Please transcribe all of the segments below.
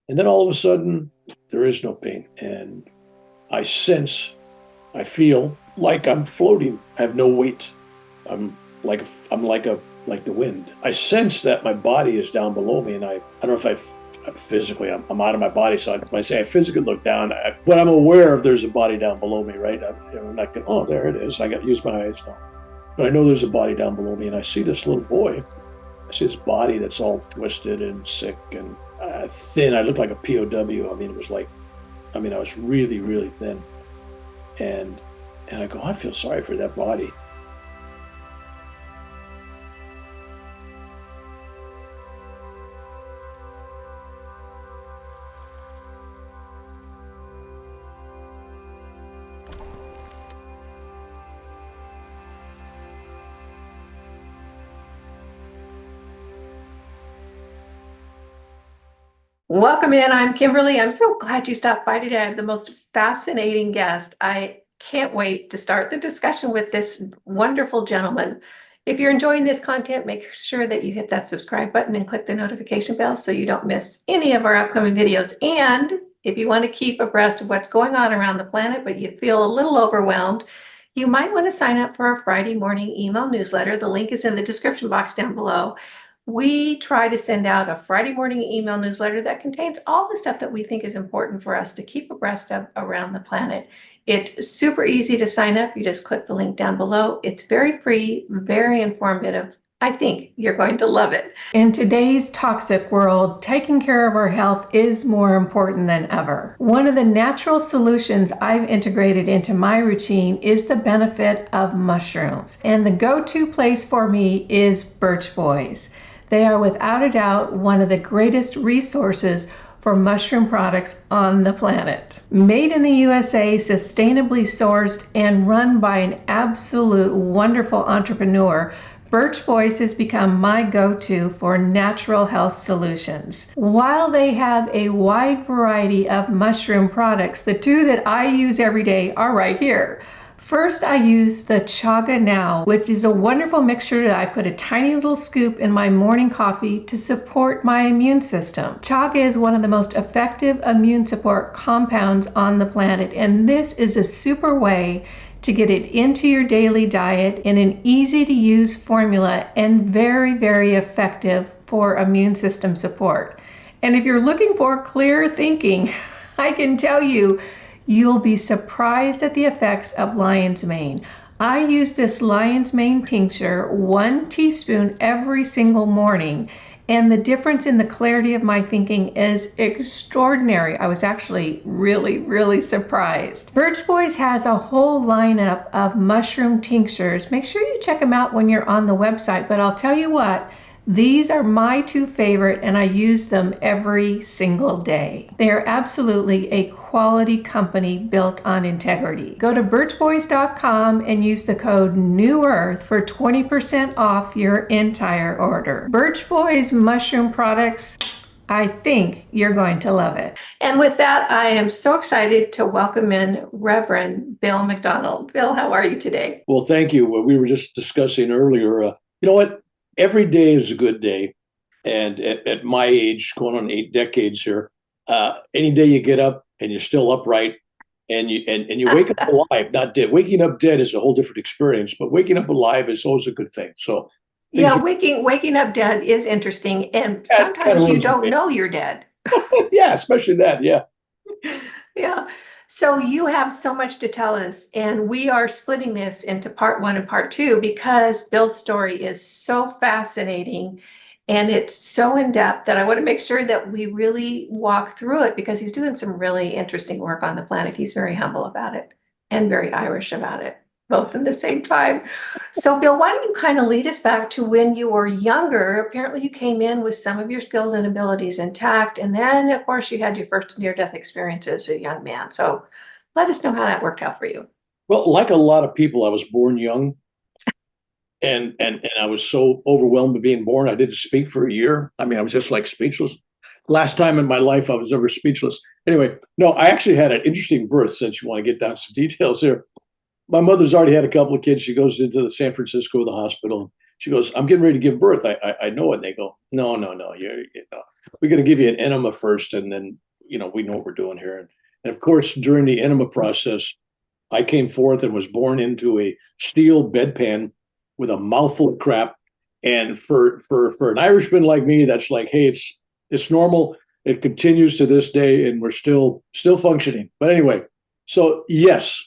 And then all of a sudden, there is no pain. And I sense, I feel like I'm floating. I have no weight. I'm like the wind. I sense that my body is down below me, and I don't know if I physically I'm out of my body. So when I say I physically look down, but I'm aware of there's a body down below me, right? I'm not going, oh, there it is. I got to use my eyes now. But I know there's a body down below me, and I see this little boy. I see this body that's all twisted and sick and thin. I looked like a POW. I mean, it was like, I mean, I was really, really thin. And I go, I feel sorry for that body. Welcome in. I'm Kimberly. I'm so glad you stopped by today. I have the most fascinating guest. I can't wait to start the discussion with this wonderful gentleman. If you're enjoying this content, make sure that you hit that subscribe button and click the notification bell so you don't miss any of our upcoming videos. And if you want to keep abreast of what's going on around the planet, but you feel a little overwhelmed, you might want to sign up for our Friday morning email newsletter. The link is in the description box down below. We try to send out a Friday morning email newsletter that contains all the stuff that we think is important for us to keep abreast of around the planet. It's super easy to sign up. You just click the link down below. It's very free, very informative. I think you're going to love it. In today's toxic world, taking care of our health is more important than ever. One of the natural solutions I've integrated into my routine is the benefit of mushrooms. And the go-to place for me is Birch Boys. They are without a doubt one of the greatest resources for mushroom products on the planet. Made in the USA, sustainably sourced, and run by an absolute wonderful entrepreneur, Birch Boys has become my go-to for natural health solutions. While they have a wide variety of mushroom products, the two that I use every day are right here. First, I use the ChagaNOW, which is a wonderful mixture that I put a tiny little scoop in my morning coffee to support my immune system. Chaga is one of the most effective immune support compounds on the planet, and this is a super way to get it into your daily diet in an easy to use formula and very, very effective for immune system support. And if you're looking for clear thinking, I can tell you, you'll be surprised at the effects of Lion's Mane. I use this Lion's Mane tincture 1 teaspoon every single morning, and the difference in the clarity of my thinking is extraordinary. I was actually really, really surprised. Birch Boys has a whole lineup of mushroom tinctures. Make sure you check them out when you're on the website, but I'll tell you what, these are my two favorite, and I use them every single day. They are absolutely a quality company built on integrity. Go to birchboys.com and use the code NEWEARTH for 20% off your entire order. Birch Boys mushroom products, I think you're going to love it. And with that, I am so excited to welcome in Reverend Bill McDonald. Bill, how are you today? Well, thank you. We were just discussing earlier, you know what? Every day is a good day. And at my age, going on 8 decades here, any day you get up and you're still upright and you wake up alive, not dead. Waking up dead is a whole different experience, but waking up alive is always a good thing. So yeah, waking up dead is interesting, and sometimes you don't know you're dead. Yeah, especially that. Yeah. Yeah. So you have so much to tell us, and we are splitting this into part 1 and part 2 because Bill's story is so fascinating and it's so in depth that I want to make sure that we really walk through it because he's doing some really interesting work on the planet. He's very humble about it and very Irish about it, both at the same time. So Bill, why don't you kind of lead us back to when you were younger? Apparently you came in with some of your skills and abilities intact. And then of course you had your first near-death experience as a young man. So let us know how that worked out for you. Well, like a lot of people, I was born young and I was so overwhelmed with being born. I didn't speak for a year. I mean, I was just like speechless. Last time in my life I was ever speechless. Anyway, no, I actually had an interesting birth, since you want to get down some details here. My mother's already had a couple of kids. She goes into the San Francisco, the hospital. She goes, I'm getting ready to give birth. I know it. And they go, no. we got to give you an enema first, and then we know what we're doing here. And of course, during the enema process, I came forth and was born into a steel bedpan with a mouthful of crap. And for an Irishman like me, that's like, hey, it's normal. It continues to this day, and we're still functioning. But anyway, so yes,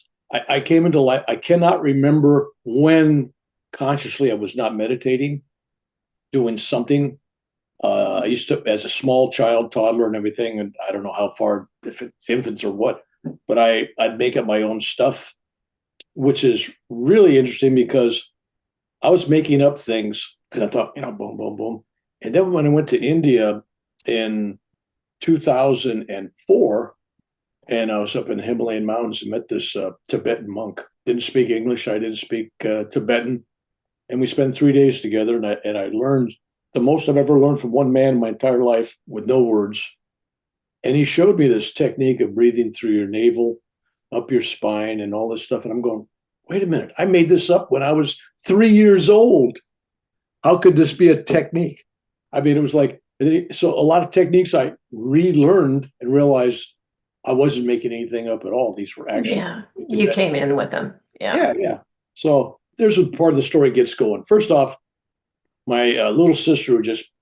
I came into life. I cannot remember when consciously I was not meditating, doing something. I used to, as a small child, toddler, and everything, and I don't know how far, if it's infants or what, but I'd make up my own stuff, which is really interesting because I was making up things, and I thought, boom, boom, boom. And then when I went to India in 2004, and I was up in the Himalayan mountains and met this Tibetan monk. Didn't speak English. I didn't speak Tibetan. And we spent 3 days together, and I learned the most I've ever learned from one man in my entire life with no words. And he showed me this technique of breathing through your navel, up your spine, and all this stuff. And I'm going, wait a minute, I made this up when I was 3 years old. How could this be a technique? I mean, it was like, so a lot of techniques I relearned and realized I wasn't making anything up at all. These were actually. Yeah, you came in with them. Yeah. Yeah. So there's a part of the story gets going. First off, my little sister, who just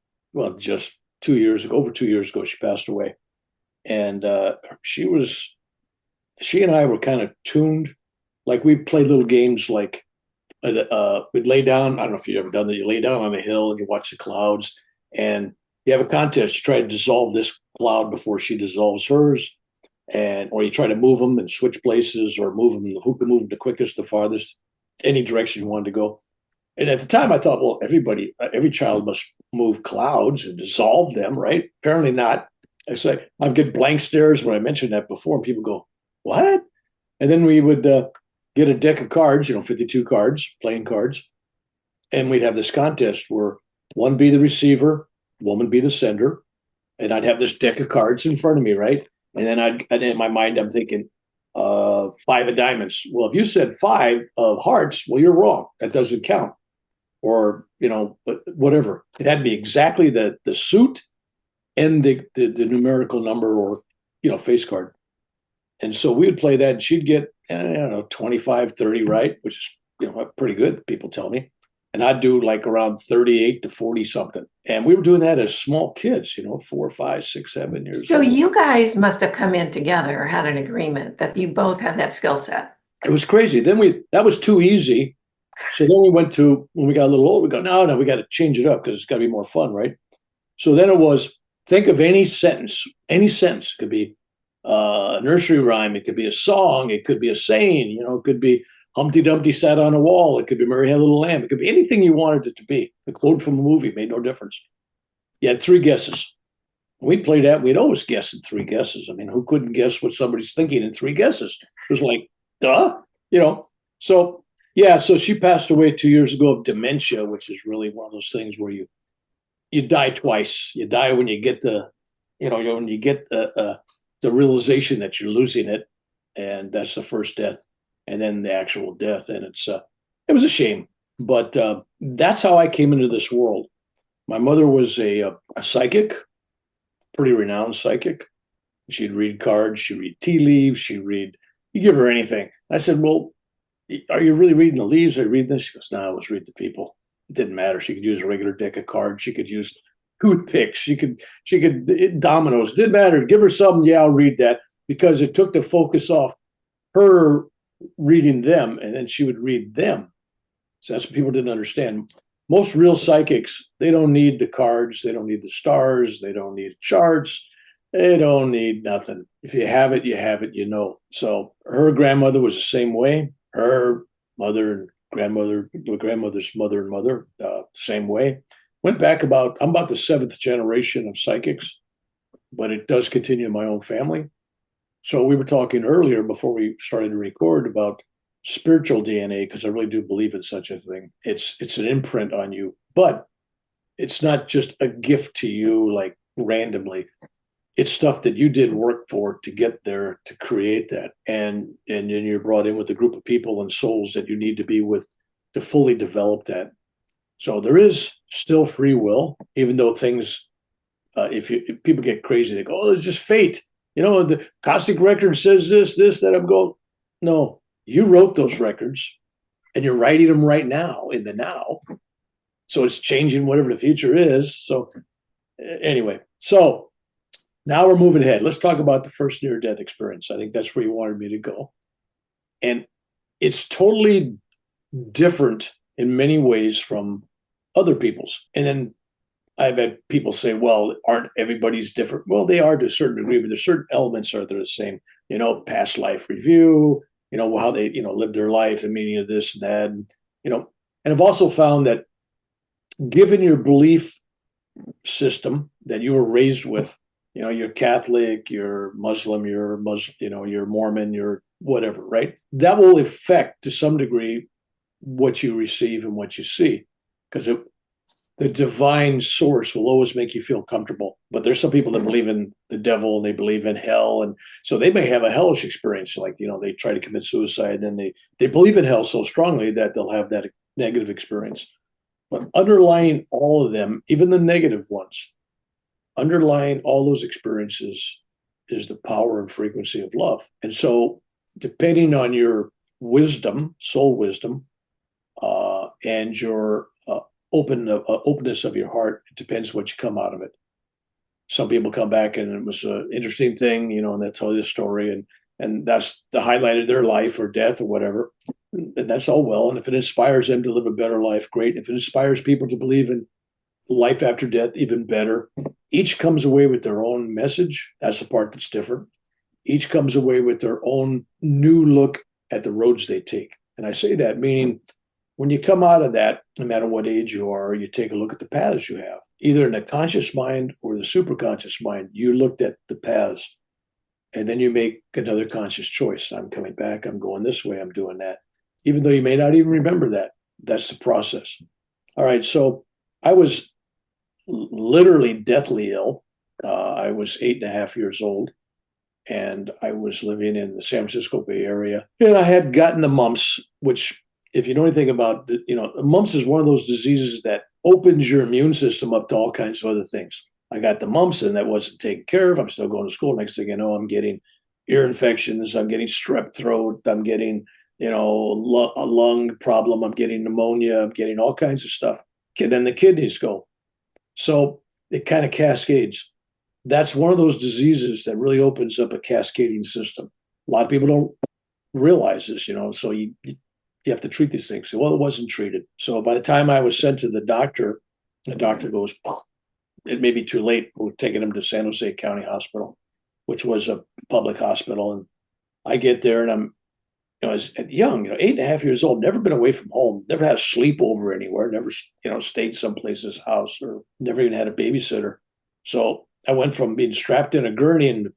2 years ago, over 2 years ago, she passed away. And she and I were kind of tuned. Like we played little games like we'd lay down. I don't know if you've ever done that. You lay down on a hill and you watch the clouds, and you have a contest. You try to dissolve this cloud before she dissolves hers, or you try to move them and switch places, or move them. Who can move them the quickest, the farthest, any direction you wanted to go. And at the time, I thought, well, every child must move clouds and dissolve them, right? Apparently not. It's like I'd get blank stares when I mentioned that before, and people go, "What?" And then we would get a deck of cards, 52 cards, playing cards, and we'd have this contest where one be the receiver, woman be the sender, and I'd have this deck of cards in front of me, right? And then in my mind, I'm thinking, five of diamonds. Well, if you said five of hearts, well, you're wrong. That doesn't count. Or, whatever. It had to be exactly the suit and the numerical number, or, face card. And so we would play that, and she'd get, 25, 30 right, which is, pretty good, people tell me. And I'd do like around 38 to 40 something. And we were doing that as small kids, 4, 5, 6, 7 years So old. you guys must have come in together or had an agreement that you both had that skill set. It was crazy. Then that was too easy. So then we went to, when we got a little older, we go, no, we got to change it up because it's got to be more fun, right? So then it was, think of any sentence. It could be a nursery rhyme. It could be a song. It could be a saying. It could be Humpty Dumpty sat on a wall. It could be Mary had a little lamb. It could be anything you wanted it to be. A quote from a movie made no difference. You had 3 guesses. When we played that, we'd always guess in 3 guesses. I mean, who couldn't guess what somebody's thinking in 3 guesses? It was like, duh, So, yeah, so she passed away 2 years ago of dementia, which is really one of those things where you die twice. You die when you get when you get the realization that you're losing it, and that's the first death, and then the actual death. And it was a shame, but that's how I came into this world. My mother was a psychic, pretty renowned psychic. She'd read cards, she'd read tea leaves, you give her anything. I said, well, are you really reading the leaves? Are you reading this? She goes, no, I was reading the people. It didn't matter. She could use a regular deck of cards. She could use toothpicks. She could dominoes. Didn't matter. Give her something. Yeah, I'll read that, because it took the focus off her reading them, and then she would read them. So that's what people didn't understand. Most real psychics, they don't need the cards. They don't need the stars. They don't need charts. They don't need nothing. If you have it, you have it, So her grandmother was the same way. Her mother and grandmother's mother and mother, same way. Went back I'm about the 7th generation of psychics, but it does continue in my own family. So we were talking earlier before we started to record about spiritual DNA, because I really do believe in such a thing. It's an imprint on you, but it's not just a gift to you like randomly. It's stuff that you did work for to get there, to create that. And then you're brought in with a group of people and souls that you need to be with to fully develop that. So there is still free will, even though things if people get crazy, they go, "Oh, it's just fate." The Cosmic record says this, that. I'm going, no, you wrote those records, and you're writing them right now in the now. So it's changing whatever the future is. So anyway, so now we're moving ahead. Let's talk about the first near-death experience. I think that's where you wanted me to go, and it's totally different in many ways from other people's. And then I've had people say, well, aren't everybody's different? Well, they are to a certain degree, but there's certain elements that are the same, past life review, how they, live their life, the meaning of this and that. And I've also found that given your belief system that you were raised with, you're Catholic, you're Muslim, you're Mormon, you're whatever, right? That will affect to some degree what you receive and what you see, because the divine source will always make you feel comfortable. But there's some people that believe in the devil and they believe in hell, and so they may have a hellish experience, like they try to commit suicide, and they believe in hell so strongly that they'll have that negative experience. But underlying all of them, even the negative ones, underlying all those experiences is the power and frequency of love. And so depending on your wisdom, soul wisdom, and your openness of your heart, it depends what you come out of it. Some people come back and it was an interesting thing, and they tell you the story, and that's the highlight of their life or death or whatever. And that's all well. And if it inspires them to live a better life, great. If it inspires people to believe in life after death, even better. Each comes away with their own message. That's the part that's different. Each comes away with their own new look at the roads they take. And I say that meaning when you come out of that, no matter what age you are, you take a look at the paths you have. Either in the conscious mind or the superconscious mind, you looked at the paths, and then you make another conscious choice. I'm coming back. I'm going this way. I'm doing that. Even though you may not even remember that. That's the process. All right. So I was literally deathly ill. I was 8.5 years old, and I was living in the San Francisco Bay Area. And I had gotten the mumps, which, if you know anything about, mumps is one of those diseases that opens your immune system up to all kinds of other things. I got the mumps, and that wasn't taken care of. I'm still going to school. Next thing you know, I'm getting ear infections. I'm getting strep throat. I'm getting, a lung problem. I'm getting pneumonia. I'm getting all kinds of stuff. And then the kidneys go. So it kind of cascades. That's one of those diseases that really opens up a cascading system. A lot of people don't realize this, so you have to treat these things. Well, it wasn't treated. So by the time I was sent to the doctor goes, oh, it may be too late. We're taking him to San Jose County Hospital, which was a public hospital. And I get there, and I was young, 8.5 years old, never been away from home, never had a sleepover anywhere, never, stayed someplace's house, or never even had a babysitter. So I went from being strapped in a gurney and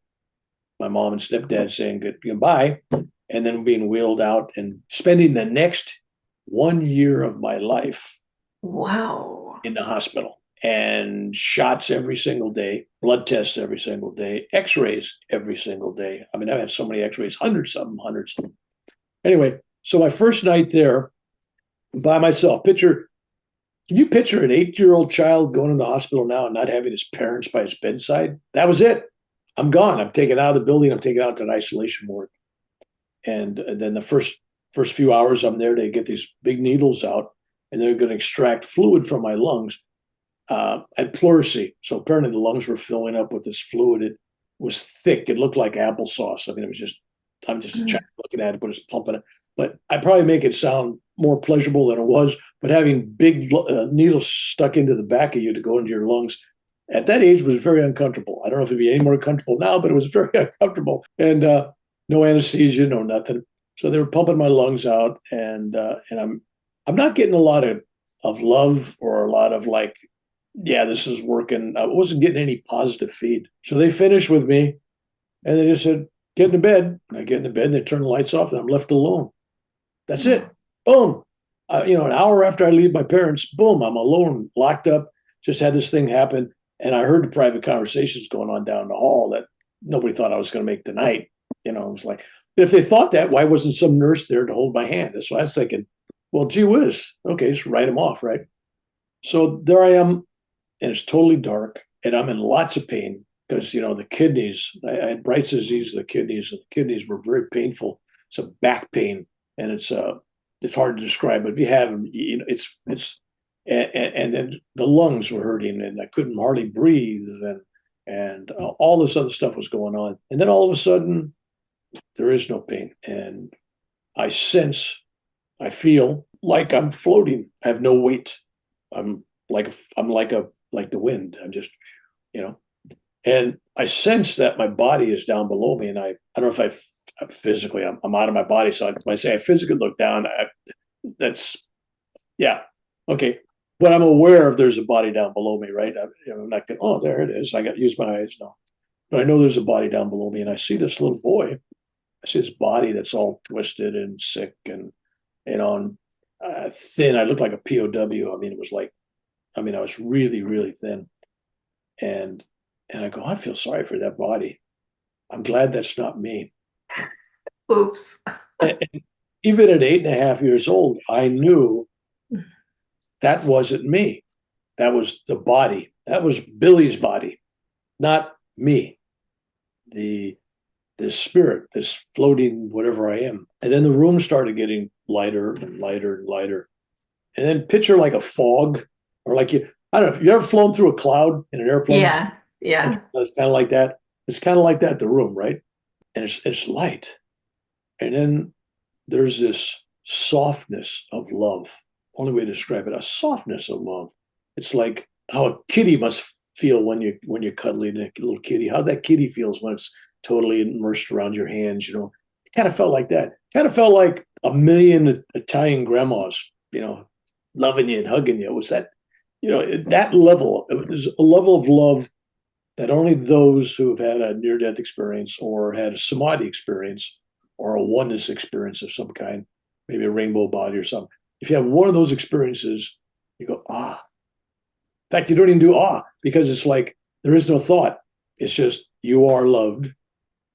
my mom and stepdad saying goodbye, and then being wheeled out and spending the next 1 year of my life Wow. in the hospital, and shots every single day, blood tests every single day, x-rays every single day. I mean, I had so many x-rays, hundreds of them. Anyway, so my first night there by myself, can you picture an 8-year-old child going to the hospital now and not having his parents by his bedside? That was it. I'm gone. I'm taken out of the building. I'm taken out to an isolation ward. And then the first few hours I'm there, they get these big needles out, and they're going to extract fluid from my lungs. I had pleurisy. So apparently the lungs were filling up with this fluid. It was thick. It looked like applesauce. I mean, I'm just a child looking at it, but it's pumping it. But I probably make it sound more pleasurable than it was. But having big needles stuck into the back of you to go into your lungs at that age was very uncomfortable. I don't know if it'd be any more comfortable now, but it was very uncomfortable. And no anesthesia, no nothing. So they were pumping my lungs out, and I'm not getting a lot of love or a lot of like, yeah, this is working. I wasn't getting any positive feed. So they finished with me, and they just said, get into bed. And I get into bed, and they turn the lights off, and I'm left alone. That's it. Boom. An hour after I leave my parents, boom, I'm alone, locked up. Just had this thing happen. And I heard the private conversations going on down the hall that nobody thought I was going to make the night. It was like, if they thought that, why wasn't some nurse there to hold my hand? That's what I was thinking. Well, gee whiz. Okay, just write them off, right? So there I am, and it's totally dark. and I'm in lots of pain because the kidneys. I had Bright's disease of the kidneys, and the kidneys were very painful. It's a back pain, and it's hard to describe. But if you have them, it's and then the lungs were hurting, and I couldn't hardly breathe, and all this other stuff was going on. And then all of a sudden, there is no pain, and I sense, I feel like I'm floating. I have no weight. I'm like the wind. I'm just, you know, and I sense that my body is down below me, and I don't know if I physically I'm out of my body. So when I say I physically look down, that's yeah, okay. But I'm aware of there's a body down below me, right? I'm not going, oh, there it is. I got to use my eyes now. But I know there's a body down below me, and I see this little boy. I see his body that's all twisted and sick and on thin. I looked like a POW. I mean, it was like, I mean, I was really, really thin. And I go, I feel sorry for that body. I'm glad that's not me. Oops. And even at 8.5 years old, I knew that wasn't me. That was the body. That was Billy's body, not me. This spirit, this floating whatever I am. And then the room started getting lighter and lighter and lighter. And then picture like a fog, or like I don't know, if you ever flown through a cloud in an airplane? Yeah. Yeah. It's kind of like that. It's kind of like that, the room, right? And it's light. And then there's this softness of love. Only way to describe it, a softness of love. It's like how a kitty must feel when you're cuddling a little kitty, how that kitty feels when it's totally immersed around your hands, It kind of felt like that. Kind of felt like a million Italian grandmas, loving you and hugging you. It was that, that level. It was a level of love that only those who have had a near-death experience or had a samadhi experience or a oneness experience of some kind, maybe a rainbow body or something. If you have one of those experiences, you go, ah. In fact, you don't even do ah, because it's like there is no thought. It's just you are loved.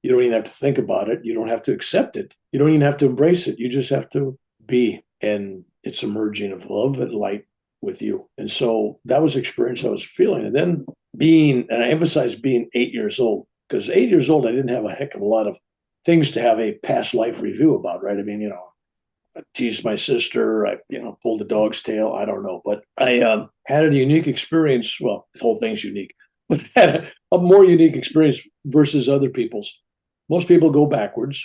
You don't even have to think about it. You don't have to accept it. You don't even have to embrace it. You just have to be. And it's a merging of love and light with you. And so that was the experience I was feeling. And then and I emphasize being 8 years old, because 8 years old, I didn't have a heck of a lot of things to have a past life review about, right? I mean, I teased my sister, I pulled the dog's tail, I don't know. But I had a unique experience. Well, the whole thing's unique, but had a more unique experience versus other people's. Most people go backwards,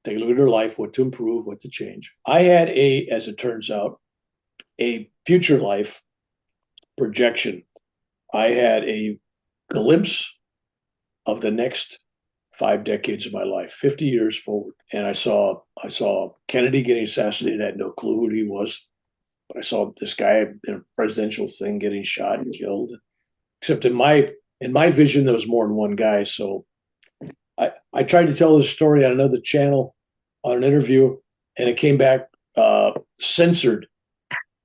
take a look at their life, what to improve, what to change. I had as it turns out, a future life projection. I had a glimpse of the next 5 decades of my life, 50 years forward. And I saw Kennedy getting assassinated. I had no clue who he was. But I saw this guy in a presidential thing getting shot and killed. Except in my vision, there was more than one guy. So I tried to tell this story on another channel on an interview, and it came back censored,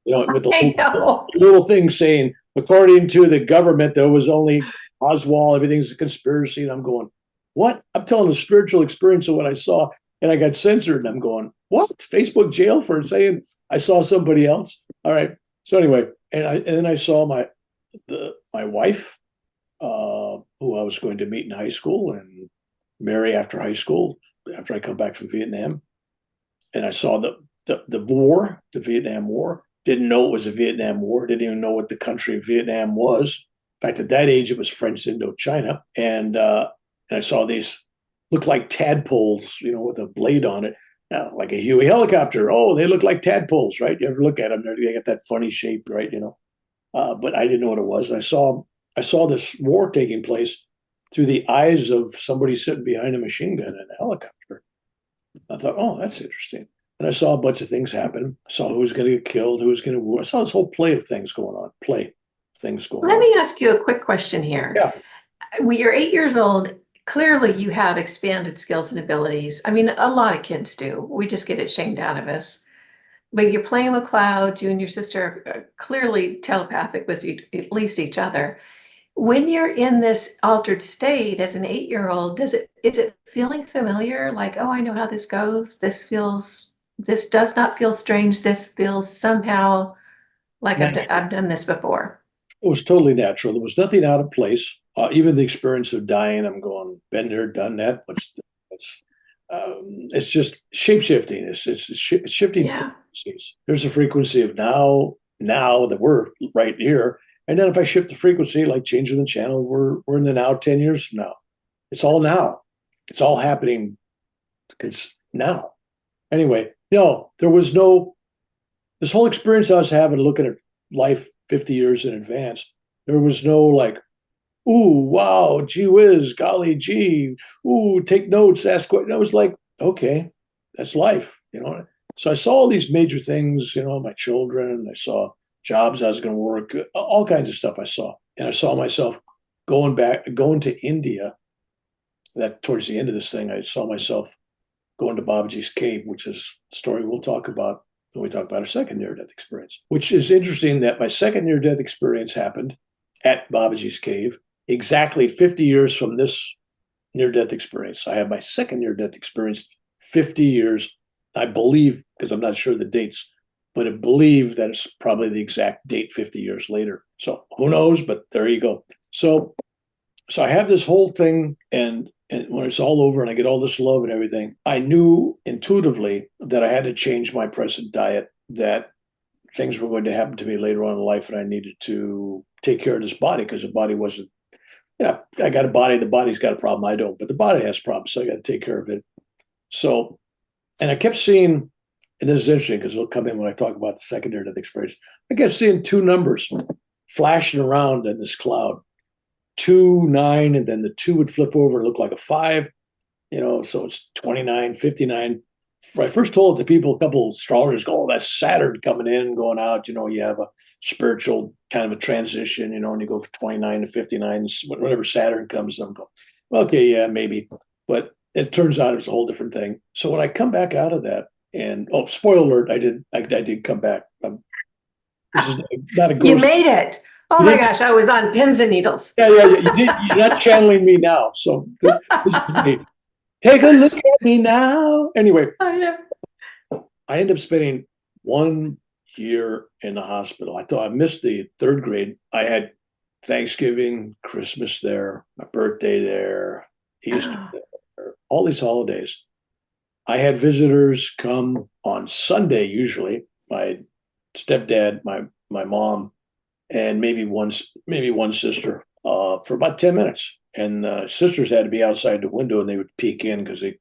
with the little thing saying, according to the government, there was only Oswald, everything's a conspiracy. And I'm going, what? I'm telling a spiritual experience of what I saw, and I got censored. And I'm going, what? Facebook jail for saying I saw somebody else? All right. So anyway, and then I saw my wife, who I was going to meet in high school and marry after high school, after I come back from Vietnam. And I saw the war, the Vietnam War. Didn't know it was a Vietnam War. Didn't even know what the country of Vietnam was. In fact, at that age, it was French Indochina. And I saw these look like tadpoles, with a blade on it, like a Huey helicopter. Oh, they look like tadpoles, right? You ever look at them? They got that funny shape, right? But I didn't know what it was. And I saw this war taking place through the eyes of somebody sitting behind a machine gun in a helicopter. I thought, oh, that's interesting. And I saw a bunch of things happen. I saw who was going to get killed, who was going to. I saw this whole play of things going on. Let me ask you a quick question here. Yeah. When you're 8 years old, clearly you have expanded skills and abilities. I mean, a lot of kids do. We just get it shamed out of us. But you're playing with clouds. You and your sister are clearly telepathic with at least each other. When you're in this altered state as an 8-year-old, is it feeling familiar? Like, oh, I know how this goes. This does not feel strange. This feels somehow like I've done this before. It was totally natural. There was nothing out of place. Even the experience of dying, I'm going, been there, done that. It's just shape shifting. It's shifting Yeah. frequencies. There's a frequency of now that we're right here. And then if I shift the frequency, like changing the channel, we're in the now 10 years from now. It's all now. It's all happening. It's now. Anyway, no, there was no, this whole experience I was having looking at life 50 years in advance, there was no like, ooh, wow, gee whiz, golly gee, ooh, take notes, ask questions. I was like, okay, that's life, you know. So I saw all these major things, you know, my children, I saw jobs I was going to work, all kinds of stuff I saw. And I saw myself going to India. That towards the end of this thing, I saw myself going to Babaji's cave, which is a story we'll talk about when we talk about our second near-death experience, which is interesting that my second near-death experience happened at Babaji's cave exactly 50 years from this near-death experience. I had my second near-death experience 50 years, I believe, because I'm not sure the dates, but I believe that it's probably the exact date 50 years later. So who knows, but there you go. So I have this whole thing, and when it's all over and I get all this love and everything, I knew intuitively that I had to change my present diet, that things were going to happen to me later on in life, and I needed to take care of this body because the body wasn't, yeah, I got a body, the body's got a problem, I don't, but the body has problems, so I got to take care of it. So, and I kept seeing, and this is interesting because it'll come in when I talk about the secondary death experience, I kept seeing two numbers flashing around in this cloud. 2, 9, and then the 2 would flip over and look like a 5, you know, so it's 29, 59. I first told the people, a couple of astrologers go, oh, that's Saturn coming in and going out, you know, you have a spiritual kind of a transition, you know, and you go from 29 to 59, whenever Saturn comes, I'm going, well, okay, yeah, maybe. But it turns out it's a whole different thing. So when I come back out of that, and oh, spoiler alert, I did come back. This is not a You ghost. made it. Oh You my didn't. gosh, I was on pins and needles. Yeah. You're not channeling me now. So this is me. Take a look at me now. Anyway, I know. I ended up spending 1 year in the hospital. I thought I missed the third grade. I had Thanksgiving, Christmas there, my birthday there, Easter Oh, there, all these holidays. I had visitors come on Sunday, usually. My stepdad, my mom, and maybe one sister for about 10 minutes. And sisters had to be outside the window and they would peek in because they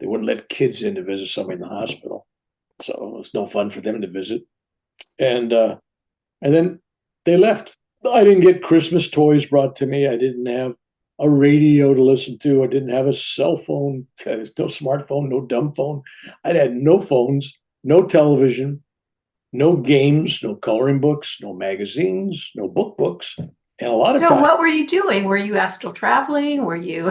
wouldn't let kids in to visit somebody in the hospital. So it was no fun for them to visit. And then they left. I didn't get Christmas toys brought to me. I didn't have a radio to listen to. I didn't have a cell phone, no smartphone, no dumb phone. I had no phones, no television, no games, no coloring books, no magazines, no books. And a lot of so times, what were you doing? Were you astral traveling? Were you?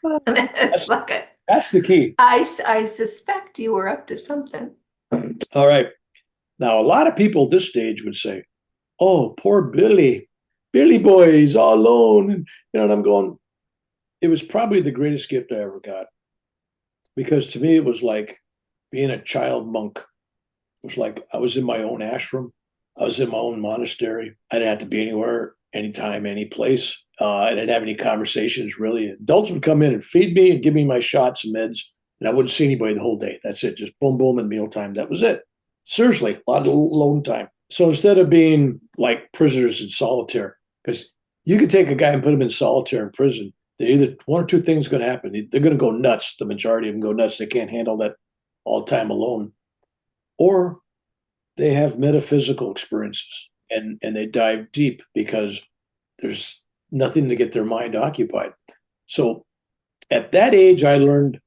It's that's, like a, that's the key. I suspect you were up to something. All right. Now, a lot of people at this stage would say, oh, poor Billy. Billy boy, he's all alone. And, you know, and I'm going, it was probably the greatest gift I ever got. Because to me, it was like being a child monk. It was like I was in my own ashram. I was in my own monastery. I didn't have to be anywhere, anytime, any place. I didn't have any conversations really. Adults would come in and feed me and give me my shots and meds, and I wouldn't see anybody the whole day. That's it. Just boom, boom, and mealtime. That was it. Seriously, a lot of alone time. So instead of being like prisoners in solitaire, because you could take a guy and put him in solitaire in prison, either one or two things going to happen. They're going to go nuts. The majority of them go nuts. They can't handle that all time alone, or they have metaphysical experiences and they dive deep because there's nothing to get their mind occupied. So at that age, I learned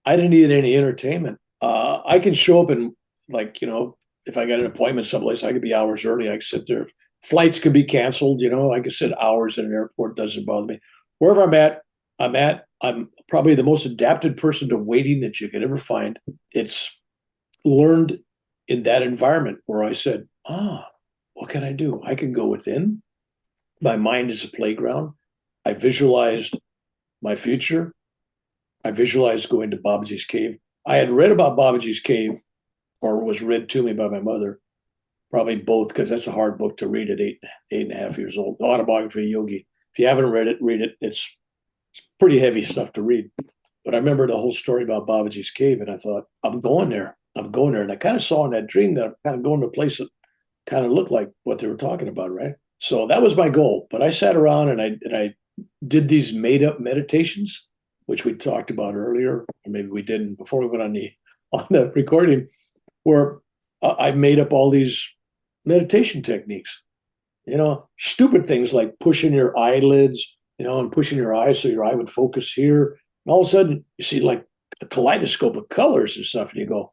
I didn't need any entertainment. I can show up and like, you know, if I got an appointment someplace, I could be hours early. I could sit there. Flights could be canceled. You know, I could sit hours in an airport. Doesn't bother me. Wherever I'm probably the most adapted person to waiting that you could ever find. It's learned in that environment where I said, what can I do? I can go within. My mind is a playground. I visualized my future. I visualized going to Babaji's cave. I had read about Babaji's cave, or was read to me by my mother, Probably both, because that's a hard book to read at 8.5 years old. The Autobiography of Yogi. If you haven't read it, read it. It's pretty heavy stuff to read. But I remember the whole story about Babaji's cave, and I thought, I'm going there. I'm going there. And I kind of saw in that dream that I'm kind of going to a place that kind of looked like what they were talking about, right? So that was my goal. But I sat around and I did these made up meditations, which we talked about earlier, or maybe we didn't before we went on the recording, where I made up all these meditation techniques. Stupid things like pushing your eyelids, and pushing your eyes so your eye would focus here. And all of a sudden, you see like a kaleidoscope of colors and stuff, and you go,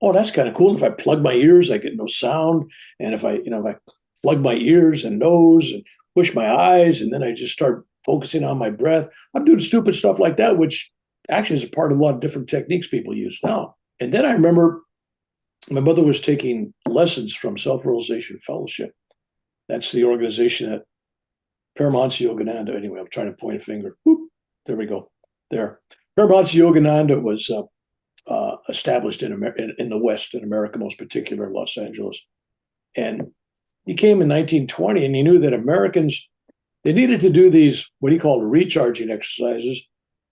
"Oh, that's kind of cool." If I plug my ears, I get no sound, and if I plug my ears and nose and push my eyes, and then I just start focusing on my breath. I'm doing stupid stuff like that, which actually is a part of a lot of different techniques people use now. And then I remember my mother was taking lessons from Self-Realization Fellowship. That's the organization that Paramahansa Yogananda. Anyway, I'm trying to point a finger. Whoop, there we go. There. Paramahansa Yogananda was established in the West, in America, most particular in Los Angeles. And he came in 1920, and he knew that Americans, they needed to do these, what he called recharging exercises,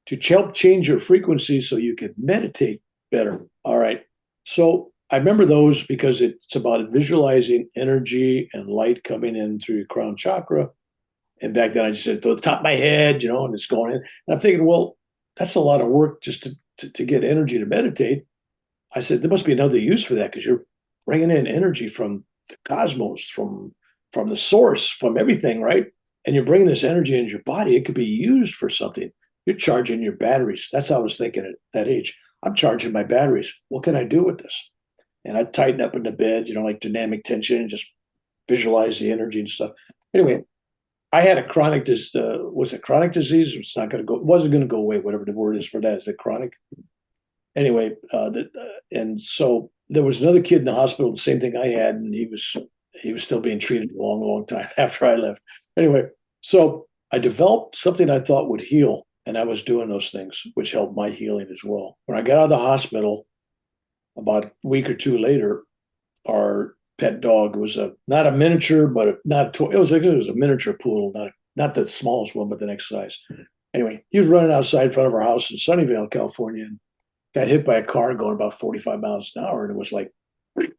to help change your frequency so you could meditate better. All right. So I remember those because it's about visualizing energy and light coming in through your crown chakra. And back then I just said to the top of my head, and it's going in. And I'm thinking, well, that's a lot of work just to get energy to meditate. I said, there must be another use for that, because you're bringing in energy from the cosmos, from the source, from everything, right? And you're bringing this energy into your body. It could be used for something. You're charging your batteries. That's how I was thinking at that age. I'm charging my batteries. What can I do with this? And I'd tighten up in the bed, like dynamic tension, and just visualize the energy and stuff. Anyway, I had a chronic was it chronic disease? It's not going to go. It wasn't going to go away. Whatever the word is for that. Is it chronic? Anyway, and so there was another kid in the hospital, the same thing I had, and he was still being treated a long, long time after I left. Anyway, so I developed something I thought would heal, and I was doing those things, which helped my healing as well. When I got out of the hospital, about a week or two later, our pet dog was not a miniature, but not a toy. It was a miniature poodle, not the smallest one, but the next size. Anyway, he was running outside in front of our house in Sunnyvale, California, and got hit by a car going about 45 miles an hour, and it was like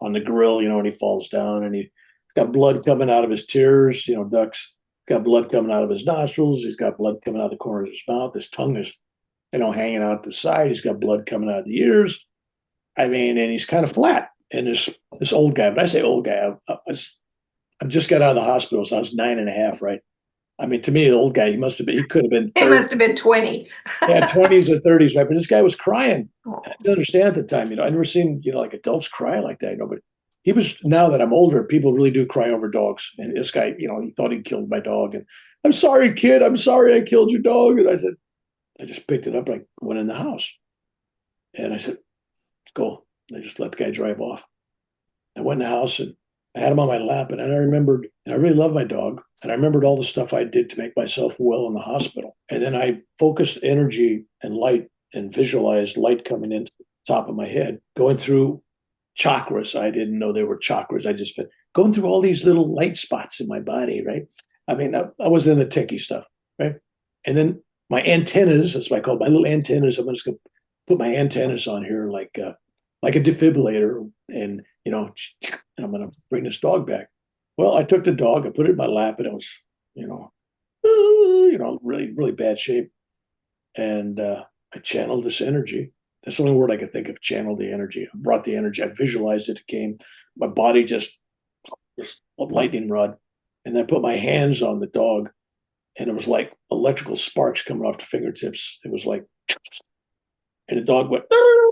on the grill, and he falls down, and he got blood coming out of his tears. Ducks got blood coming out of his nostrils. He's got blood coming out of the corner of his mouth. His tongue is, hanging out the side. He's got blood coming out of the ears. And he's kind of flat. And this old guy, but I say old guy, I just got out of the hospital, so I was 9.5, right? To me, the old guy, he could have been 30. He must have been 20. Yeah, 20s or 30s, right? But this guy was crying. Oh. I didn't understand at the time, I never seen, like adults cry like that, but he was, now that I'm older, people really do cry over dogs. And this guy, he thought he killed my dog. And I'm sorry, kid, I'm sorry I killed your dog. And I said, I just picked it up, I went in the house. And I said, let's go. And I just let the guy drive off. I went in the house and I had him on my lap, and I remembered, and I really love my dog, and I remembered all the stuff I did to make myself well in the hospital. And then I focused energy and light and visualized light coming into the top of my head, going through chakras. I didn't know there were chakras. I just going through all these little light spots in my body, right? I was in the techie stuff, right? And then my antennas, that's what I call my little antennas. I'm just going to put my antennas on here like a defibrillator, and I'm going to bring this dog back. Well, I took the dog, I put it in my lap, and it was, really, really bad shape. And I channeled this energy. That's the only word I could think of, channel the energy. I brought the energy, I visualized it came. My body just was a lightning rod. And then I put my hands on the dog, and it was like electrical sparks coming off the fingertips. It was like, and the dog went,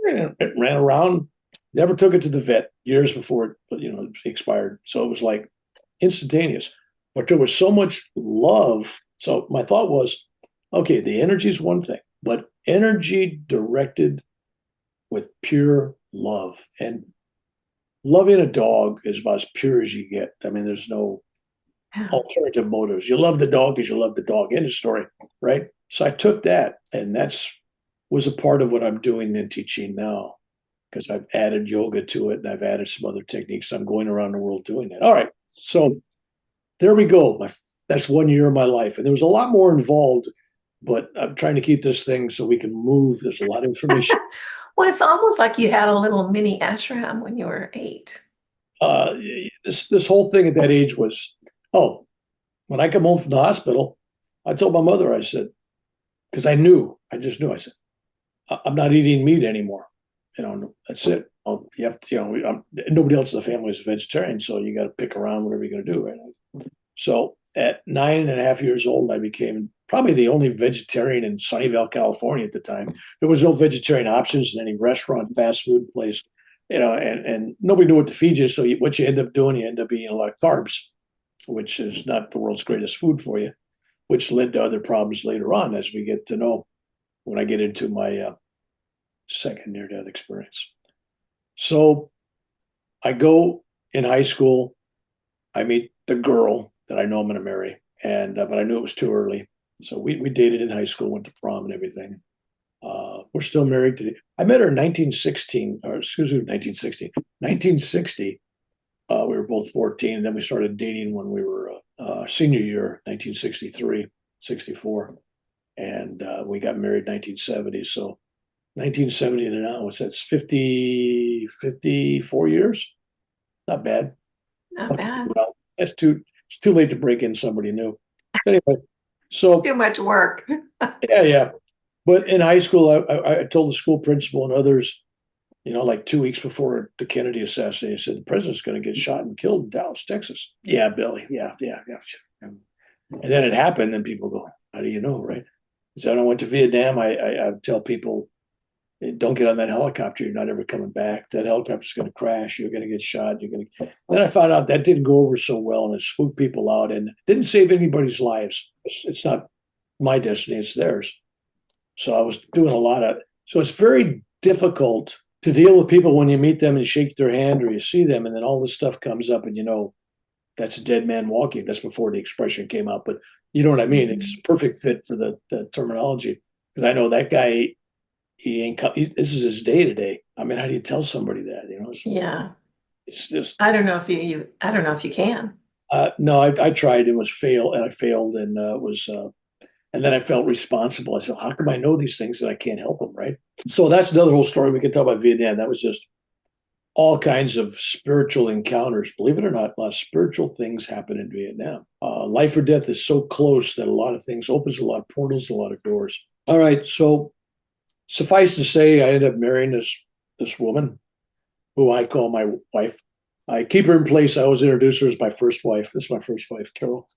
and it ran around. Never took it to the vet years before it expired. So it was like instantaneous. But there was so much love. So my thought was, okay, the energy is one thing, but energy directed with pure love. And loving a dog is about as pure as you get. There's no alternative motives. You love the dog because you love the dog. End of story, right? So I took that, and was a part of what I'm doing and teaching now. because I've added yoga to it and I've added some other techniques. I'm going around the world doing that. All right. So there we go. That's 1 year of my life. And there was a lot more involved, but I'm trying to keep this thing so we can move. There's a lot of information. Well, it's almost like you had a little mini ashram when you were 8. Uh, this whole thing at that age was, oh, when I come home from the hospital, I told my mother, I said, because I just knew, I said, I'm not eating meat anymore. That's it. You have to, nobody else in the family is a vegetarian, so you got to pick around whatever you're going to do, right? So at 9.5 years old, I became probably the only vegetarian in Sunnyvale, California at the time. There was no vegetarian options in any restaurant, fast food place, and nobody knew what to feed you. So what you end up doing, you end up eating a lot of carbs, which is not the world's greatest food for you, which led to other problems later on, as we get to know when I get into my second near-death experience. So I go in high school. I meet the girl that I know I'm going to marry, but I knew it was too early. So we dated in high school, went to prom and everything. We're still married today. I met her in 1916, or excuse me, 1916. 1960, we were both 14, and then we started dating when we were senior year, 1963, 64. And we got married 1970. So 1970 to now, that's 54 years. Not bad. Not bad. Well, it's too late to break in somebody new. Anyway, so Too much work. yeah. But in high school, I told the school principal and others, like 2 weeks before the Kennedy assassination, I said, the president's going to get shot and killed in Dallas, Texas. Yeah, Billy. Yeah. And then it happened, and people go, how do you know, right? So when I went to Vietnam, I tell people, don't get on that helicopter. You're not ever coming back. That helicopter's going to crash. You're going to get shot. Then I found out that didn't go over so well, and it spooked people out and didn't save anybody's lives. It's not my destiny. It's theirs. So I was doing so it's very difficult to deal with people when you meet them and shake their hand or you see them, and then all this stuff comes up and that's a dead man walking. That's before the expression came out, but you know what I mean? It's a perfect fit for the terminology, because I know that guy, this is his day to day. I mean, how do you tell somebody that? Yeah. It's just, I don't know if I don't know if you can. no, I tried and I failed and and then I felt responsible. I said, how come I know these things and I can't help them, right? So that's another whole story. We can talk about Vietnam. That was just all kinds of spiritual encounters. Believe it or not, a lot of spiritual things happen in Vietnam. Life or death is so close that a lot of things opens a lot of portals, a lot of doors. All right, so suffice to say, I ended up marrying this woman who I call my wife. I keep her in place. I always introduce her as my first wife. This is my first wife, Carol.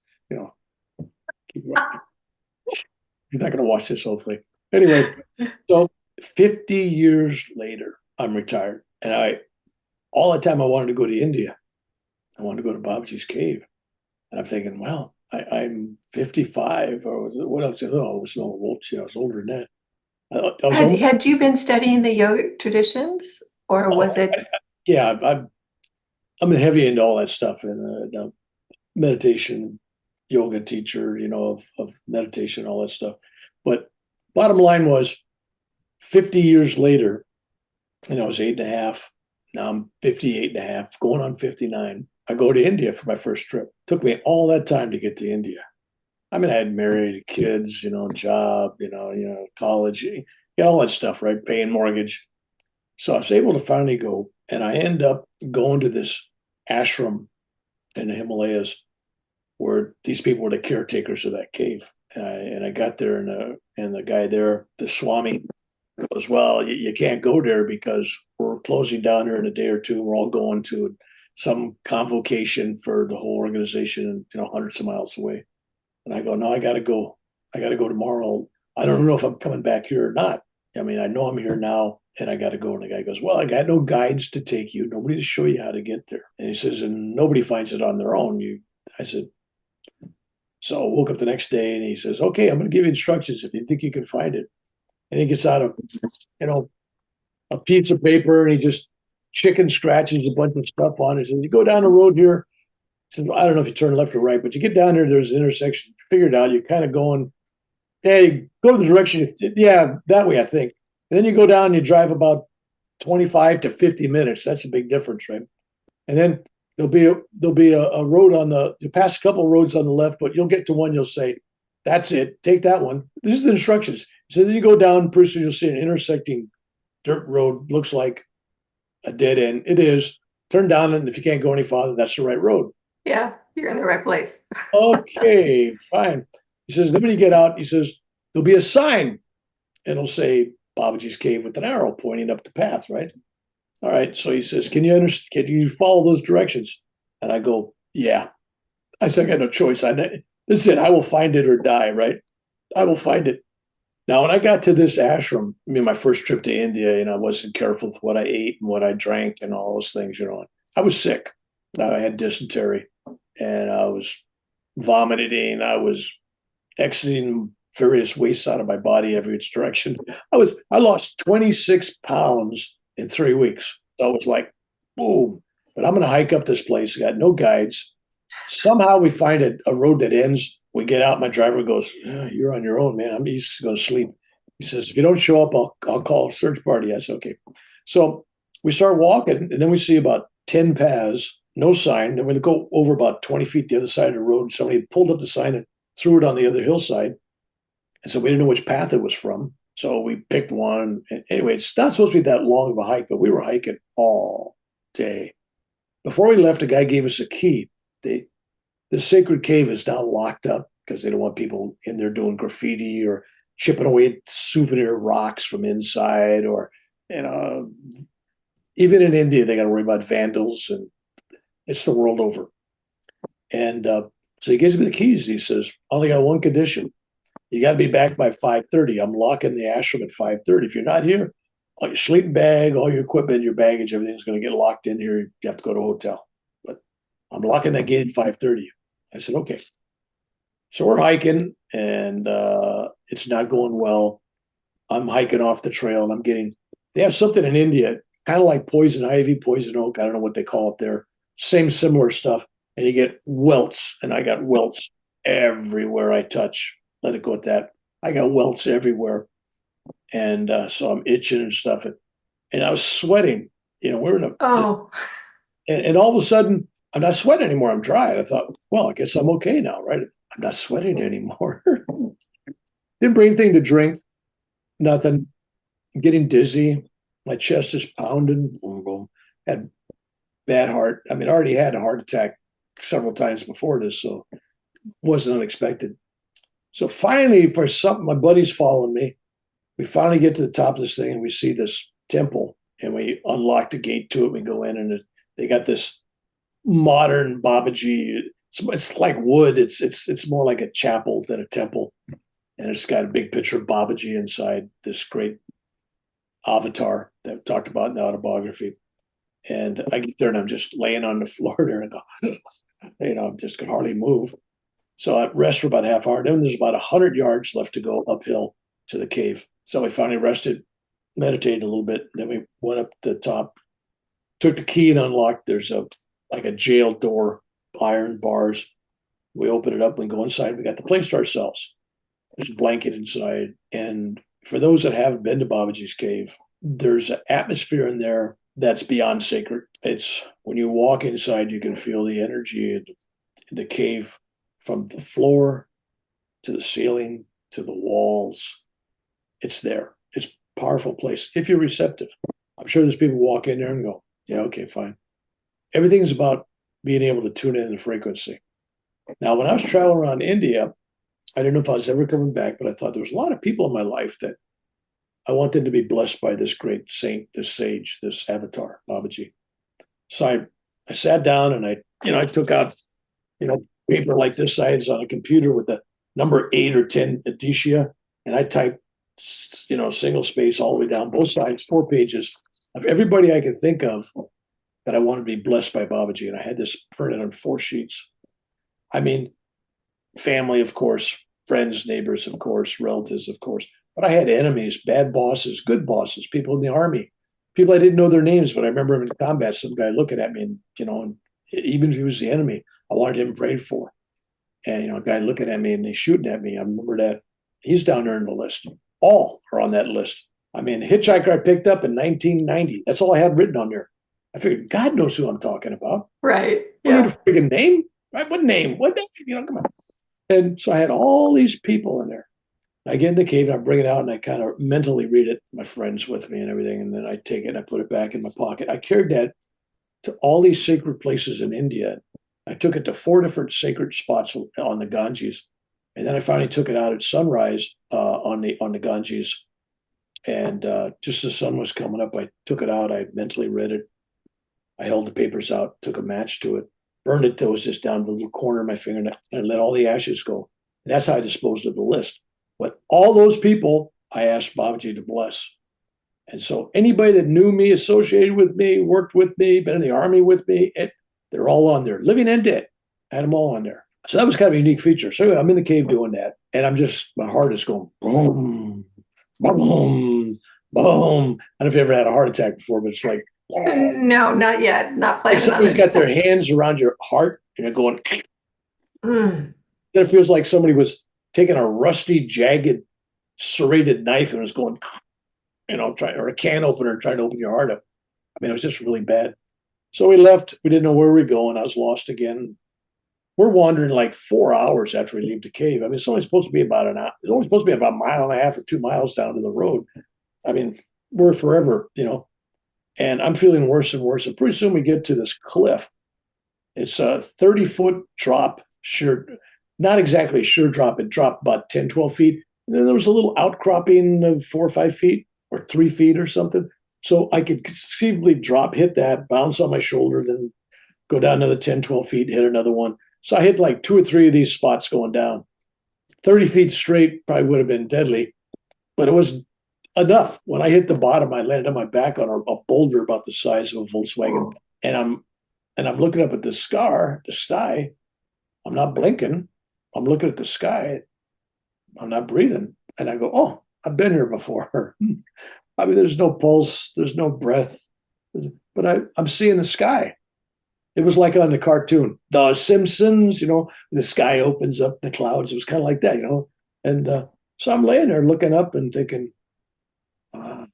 You're not going to watch this whole thing. Anyway, so 50 years later, I'm retired. And all the time I wanted to go to India. I wanted to go to Babaji's cave. And I'm thinking, well, I'm 55, or what else? Oh, I was no old. I was older than that. Had you been studying the yogic traditions, or was it? Yeah, I'm heavy into all that stuff, and meditation, yoga teacher, of meditation, all that stuff. But bottom line was, 50 years later, I was 8.5. Now I'm 58.5, going on 59. I go to India for my first trip. It took me all that time to get to India. I mean, I had married, kids, job, college, all that stuff, right? Paying mortgage. So I was able to finally go, and I end up going to this ashram in the Himalayas where these people were the caretakers of that cave. And I got there, and the guy there, the Swami, goes, well, you can't go there because we're closing down here in a day or two. We're all going to some convocation for the whole organization, hundreds of miles away. And I go, no, I got to go. I got to go tomorrow. I don't know if I'm coming back here or not. I mean, I know I'm here now, and I got to go. And the guy goes, well, I got no guides to take you, nobody to show you how to get there. And he says, and nobody finds it on their own. I said, so I woke up the next day, and he says, okay, I'm going to give you instructions if you think you can find it. And he gets out a piece of paper, and he just chicken scratches a bunch of stuff on it. He says, you go down the road here. He says, I don't know if you turn left or right, but you get down there, there's an intersection. Figure it out. You're kind of going, hey, go the direction. Yeah, that way, I think. And then you go down, and you drive about 25 to 50 minutes. That's a big difference, right? And then there'll be a road on the you pass a couple of roads on the left, but you'll get to one, you'll say, that's it, take that one. These are the instructions. So then you go down, pretty soon you'll see an intersecting dirt road, looks like a dead end. It is. Turn down, and if you can't go any farther, that's the right road. Yeah, you're in the right place. Okay, fine. He says, then when you get out, he says, there'll be a sign, and it'll say Babaji's Cave with an arrow pointing up the path, right? All right. So he says, can you understand? Can you follow those directions? And I go, yeah. I said, I got no choice. This is it. I will find it or die, right? I will find it. Now, when I got to this ashram, I mean, my first trip to India, I wasn't careful with what I ate and what I drank and all those things. I was sick. I had dysentery and I was vomiting. I was exiting various wastes out of my body every direction. I lost 26 pounds in 3 weeks. So I was like, boom. But I'm going to hike up this place. I got no guides. Somehow we find a road that ends. We get out. My driver goes, you're on your own, man. I'm just going to sleep. He says, if you don't show up, I'll call a search party. I said, okay. So we start walking, and then we see about 10 paths, no sign. Then we go over about 20 feet the other side of the road. Somebody pulled up the sign and threw it on the other hillside. And so we didn't know which path it was from. So we picked one. And anyway, it's not supposed to be that long of a hike, but we were hiking all day. Before we left, a guy gave us a key. The sacred cave is now locked up because they don't want people in there doing graffiti or chipping away souvenir rocks from inside, or even in India they got to worry about vandals, and it's the world over. And so he gives me the keys. He says, only got one condition: you got to be back by 5:30. I'm locking the ashram at 5:30. If you're not here, all your sleeping bag, all your equipment, your baggage, everything's going to get locked in here. You have to go to a hotel. But I'm locking that gate at 5:30. I said, okay. So we're hiking, and it's not going well. I'm hiking off the trail, and they have something in India, kind of like poison ivy, poison oak. I don't know what they call it there. Same similar stuff. And you get welts, and I got welts everywhere I touch. Let it go at that. I got welts everywhere. And so I'm itching and stuff. And I was sweating. We're in and all of a sudden, I'm not sweating anymore. I'm dry. And I thought, well, I guess I'm okay now, right? I'm not sweating anymore. Didn't bring anything to drink, nothing. I'm getting dizzy. My chest is pounding. Boom, boom. Had bad heart. I mean, I already had a heart attack several times before this, so it wasn't unexpected. So finally, for something, my buddy's following me. We finally get to the top of this thing, and we see this temple, and we unlock the gate to it. We go in, and they got this modern Babaji. It's like wood. It's more like a chapel than a temple, and it's got a big picture of Babaji inside, this great avatar that we talked about in the autobiography. And I get there, and I'm just laying on the floor there, and go, I'm just can hardly move. So I rest for about a half hour. Then there's about 100 yards left to go uphill to the cave. So we finally rested, meditated a little bit. Then we went up to the top, took the key and unlocked. There's like a jail door, iron bars. We open it up, we go inside. We got the place to ourselves. There's a blanket inside. And for those that haven't been to Babaji's Cave, there's an atmosphere in there that's beyond sacred. It's when you walk inside, you can feel the energy in the cave, from the floor to the ceiling to the walls. It's there. It's a powerful place if you're receptive. I'm sure there's people walk in there and go, yeah, okay, fine. Everything's about being able to tune in the frequency. Now, when I was traveling around India, I didn't know if I was ever coming back, but I thought there was a lot of people in my life that I wanted to be blessed by this great saint, this sage, this avatar, Babaji. So I sat down, and I took out, paper like this size on a computer with the number 8 or 10 Aditya, and I typed, single space all the way down both sides, 4 pages of everybody I could think of that I wanted to be blessed by Babaji. And I had this printed on 4 sheets. I mean, family, of course, friends, neighbors, of course, relatives, of course. But I had enemies, bad bosses, good bosses, people in the army, people I didn't know their names, but I remember him in combat, some guy looking at me, and, and even if he was the enemy, I wanted him prayed for. And, a guy looking at me and he's shooting at me. I remember that. He's down there in the list. All are on that list. I mean, hitchhiker I picked up in 1990. That's all I had written on there. I figured God knows who I'm talking about. Right. I need a Yeah. freaking name, right? What name? What name? Come on. And so I had all these people in there. I get in the cave and I bring it out and I kind of mentally read it. My friends with me and everything, and then I take it and I put it back in my pocket. I carried that to all these sacred places in India. I took it to 4 different sacred spots on the Ganges, and then I finally took it out at sunrise on the Ganges. And just as the sun was coming up, I took it out. I mentally read it. I held the papers out, took a match to it, burned it till it was just down to the little corner of my finger, and I let all the ashes go. And that's how I disposed of the list. But all those people, I asked Babaji to bless. And so anybody that knew me, associated with me, worked with me, been in the army with me, they're all on there, living and dead. I had them all on there. So that was kind of a unique feature. So anyway, I'm in the cave doing that, and my heart is going boom, boom, boom. I don't know if you ever had a heart attack before, but it's like, No, not yet. Not like planning on somebody's it. got their hands around your heart and they're going, Mm. then it feels like somebody was taking a rusty, jagged, serrated knife and was going, or a can opener trying to open your heart up. I mean, it was just really bad. So we left. We didn't know where we were going. I was lost again. We're wandering like 4 hours after we leave the cave. I mean, it's only supposed to be about an hour. It's only supposed to be about a mile and a half or 2 miles down to the road. I mean, we're forever, and I'm feeling worse and worse. And pretty soon we get to this cliff. It's a 30-foot drop, sure, not exactly a sure drop. It dropped about 10, 12 feet. And then there was a little outcropping of 4 or 5 feet or 3 feet or something. So I could conceivably hit that, bounce on my shoulder, then go down another 10, 12 feet, hit another one. So I hit like 2 or 3 of these spots going down. 30 feet straight probably would have been deadly, but it was enough. When I hit the bottom, I landed on my back on a boulder about the size of a Volkswagen. And I'm looking up at the sky. I'm not blinking. I'm looking at the sky. I'm not breathing. And I go, oh, I've been here before. I mean, there's no pulse, there's no breath, but I'm seeing the sky. It was like on the cartoon, The Simpsons, the sky opens up the clouds. It was kind of like that, And so I'm laying there looking up and thinking, and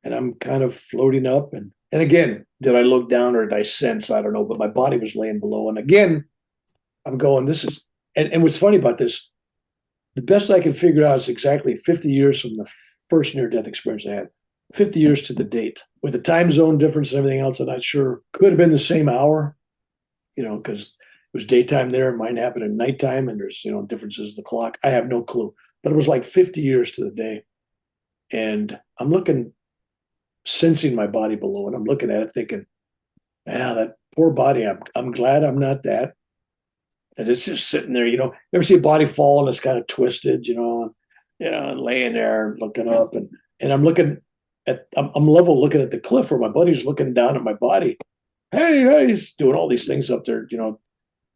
I'm kind of floating up. And again, did I look down or did I sense? I don't know, but my body was laying below. And again, I'm going, this is, and what's funny about this, the best I can figure out is exactly 50 years from the first near-death experience I had, 50 years to the date. With the time zone difference and everything else, I'm not sure. Could have been the same hour, because it was daytime there and mine happened at nighttime and there's, differences in the clock. I have no clue. But it was like 50 years to the day. And I'm sensing my body below, and I'm looking at it thinking, that poor body, I'm glad I'm not that. And it's just sitting there, ever see a body fall and it's kind of twisted, and laying there looking up, and I'm level looking at the cliff where my buddy's looking down at my body. Hey, he's doing all these things up there,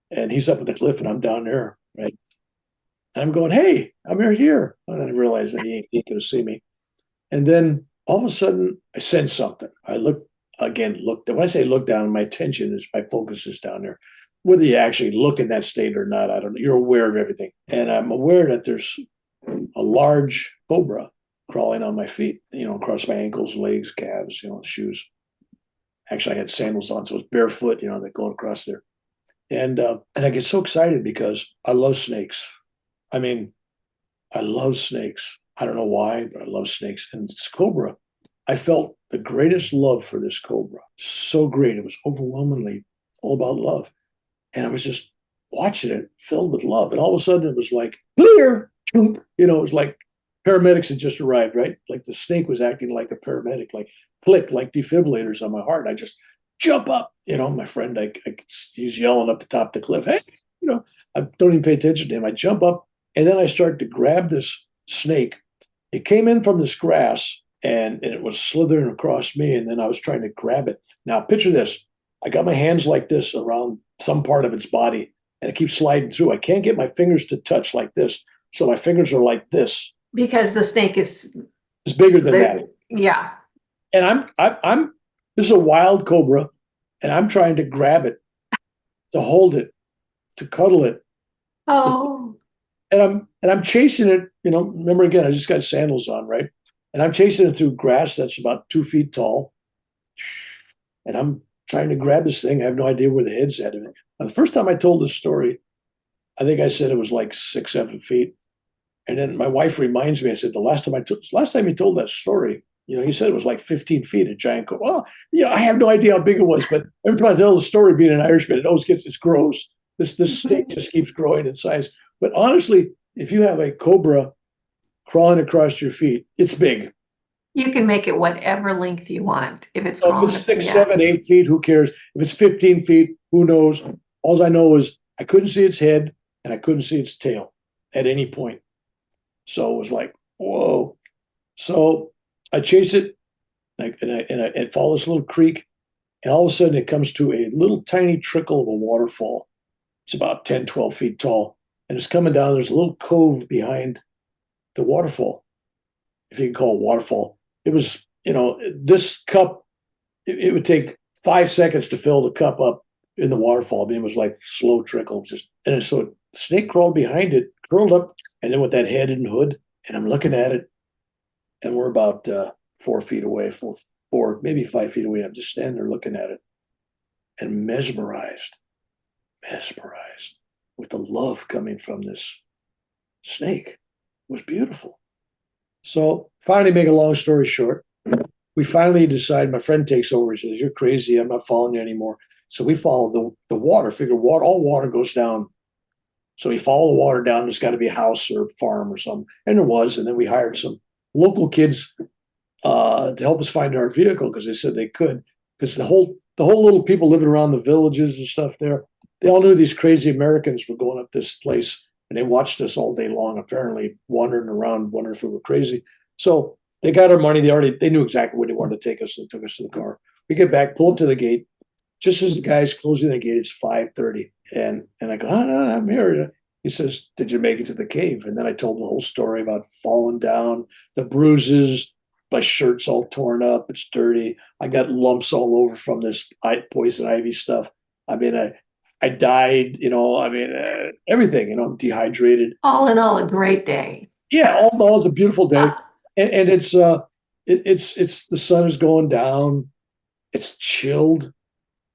and he's up at the cliff and I'm down there, right? And I'm going, hey, I'm here. And then I realized that he ain't going to see me. And then all of a sudden I sense something. I looked. When I say look down, my focus is down there. Whether you actually look in that state or not, I don't know. You're aware of everything. And I'm aware that there's a large cobra crawling on my feet, across my ankles, legs, calves, shoes. Actually, I had sandals on, so it was barefoot, that going across there. And I get so excited because I love snakes. I mean, I love snakes. I don't know why, but I love snakes. And this cobra, I felt the greatest love for this cobra. So great. It was overwhelmingly all about love. And I was just watching it filled with love. And all of a sudden it was like, clear. It was like paramedics had just arrived, right? Like the snake was acting like a paramedic, like clicked like defibrillators on my heart. I just jump up. My friend, he's yelling up the top of the cliff. Hey, I don't even pay attention to him. I jump up and then I start to grab this snake. It came in from this grass and it was slithering across me. And then I was trying to grab it. Now picture this. I got my hands like this around some part of its body and it keeps sliding through. I can't get my fingers to touch like this. So my fingers are like this. Because the snake is It's bigger than that. Yeah. And this is a wild cobra and I'm trying to grab it, to hold it, to cuddle it. Oh. And I'm chasing it, remember again, I just got sandals on, right? and I'm chasing it through grass that's about 2 feet tall, and I'm trying to grab this thing. I have no idea where the head's at. Now, the first time I told this story, I think I said it was like 6, 7 feet. And then my wife reminds me, I said, last time you told that story, you said it was like 15 feet, a giant cobra. Well, I have no idea how big it was, but every time I tell the story, being an Irishman, it grows. This snake just keeps growing in size. But honestly, if you have a cobra crawling across your feet, it's big. You can make it whatever length you want if it's So if crawling. it's 6, 7, 8 feet, who cares? If it's 15 feet, who knows? All I know is I couldn't see its head and I couldn't see its tail at any point. So it was like, whoa. So I chase it, and I follow this little creek, and all of a sudden it comes to a little tiny trickle of a waterfall. It's about 10, 12 feet tall, and it's coming down. There's a little cove behind the waterfall, if you can call it waterfall. It was, this cup, it would take 5 seconds to fill the cup up in the waterfall. I mean, it was like slow trickle, so the snake crawled behind it, curled up, and then with that head and hood, and I'm looking at it, and we're about 4 feet away, four, maybe 5 feet away. I'm just standing there looking at it and mesmerized with the love coming from this snake. It was beautiful. So finally, make a long story short, we finally decide, my friend takes over. He says, "You're crazy. I'm not following you anymore." So we follow the water, all water goes down. So we follow the water down. There's got to be a house or farm or something. And there was. And then we hired some local kids to help us find our vehicle because they said they could. Because the whole little people living around the villages and stuff there, they all knew these crazy Americans were going up this place. And they watched us all day long, apparently wandering around, wondering if we were crazy. So they got our money. They knew exactly where they wanted to take us. And they took us to the car. We get back, pull up to the gate. Just as the guy's closing the gate, it's 5:30. And I go, "Oh, no, I'm here." He says, "Did you make it to the cave?" And then I told him the whole story about falling down, the bruises, my shirt's all torn up, it's dirty. I got lumps all over from this poison ivy stuff. I mean, I died, everything, dehydrated. All in all, a great day. Yeah, all in all, it's a beautiful day. And it's the sun is going down. It's chilled.